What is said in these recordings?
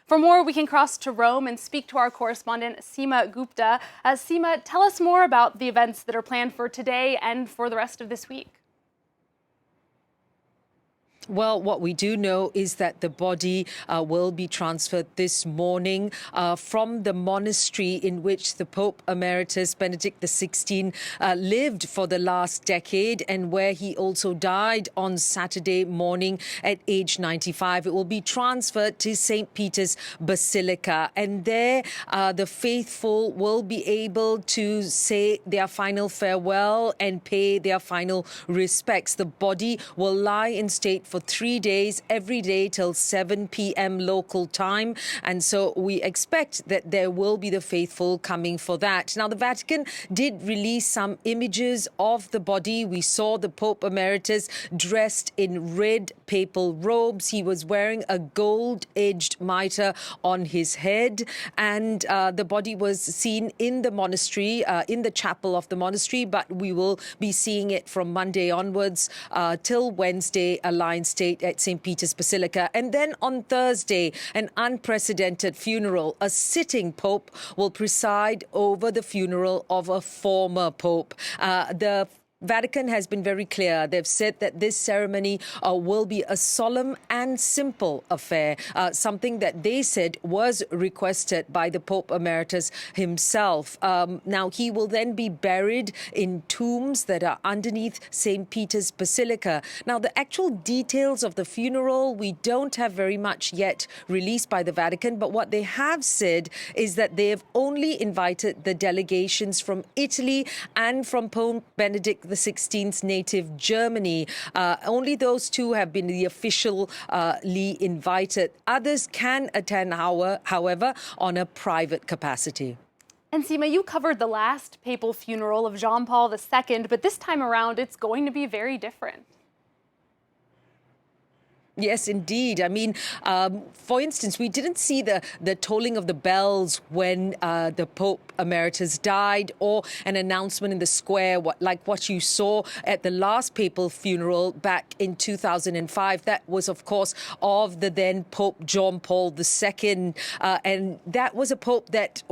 For more, we can cross to Rome and speak to our correspondent, Seema Gupta. Seema, tell us more about the events that are planned for today and for the rest of this week. Well, what we do know is that the body will be transferred this morning from the monastery in which the Pope Emeritus Benedict XVI lived for the last decade and where he also died on Saturday morning at age 95. It will be transferred to St. Peter's Basilica, and there the faithful will be able to say their final farewell and pay their final respects. The body will lie in state for 3 days, every day till 7 p.m. local time. And so we expect that there will be the faithful coming for that. Now, the Vatican did release some images of the body. We saw the Pope Emeritus dressed in red papal robes. He was wearing a gold-edged mitre on his head. And the body was seen in the monastery, in the chapel of the monastery. But we will be seeing it from Monday onwards till Wednesday, Alliance State at St. Peter's Basilica. And then on Thursday, an unprecedented funeral. A sitting pope will preside over the funeral of a former pope. The Vatican has been very clear. They've said that this ceremony will be a solemn and simple affair, something that they said was requested by the Pope Emeritus himself. Now, he will then be buried in tombs that are underneath St. Peter's Basilica. Now, the actual details of the funeral, we don't have very much yet released by the Vatican, but what they have said is that they have only invited the delegations from Italy and from Pope Benedict XVI's native Germany. Only those two have been the officially invited. Others can attend, however, on a private capacity. And Seema, you covered the last papal funeral of John Paul II, but this time around it's going to be very different. Yes, indeed. I mean, for instance, we didn't see the tolling of the bells when the Pope Emeritus died, or an announcement in the square, like what you saw at the last papal funeral back in 2005. That was, of course, of the then Pope John Paul II. And that was a pope that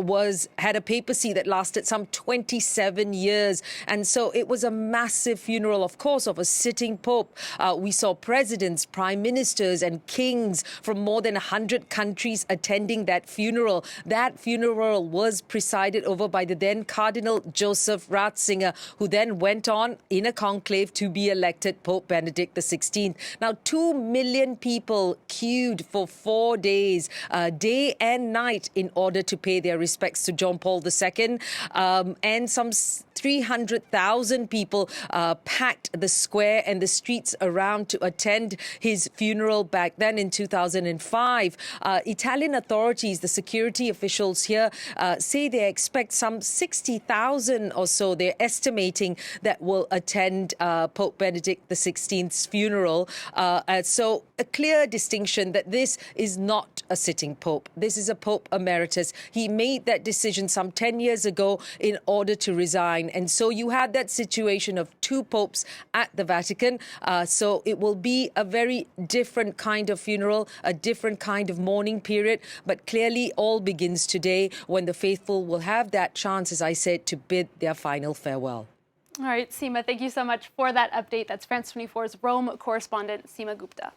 had a papacy that lasted some 27 years. And so it was a massive funeral, of course, of a sitting pope. We saw presidents, prime ministers and kings from more than 100 countries attending that funeral. That funeral was presided over by the then Cardinal Joseph Ratzinger, who then went on in a conclave to be elected Pope Benedict XVI. Now, 2 million people queued for 4 days, day and night, in order to pay their respects to John Paul II. And some 300,000 people packed the square and the streets around to attend his funeral back then in 2005. Italian authorities, the security officials here, say they expect some 60,000 or so. They're estimating that will attend Pope Benedict XVI's funeral. So a clear distinction that this is not a sitting pope. This is a Pope Emeritus. He made that decision some 10 years ago in order to resign. And so you had that situation of two popes at the Vatican. So it will be a very different kind of funeral, a different kind of mourning period. But clearly all begins today when the faithful will have that chance, as I said, to bid their final farewell. All right, Seema, thank you so much for that update. That's France 24's Rome correspondent, Seema Gupta.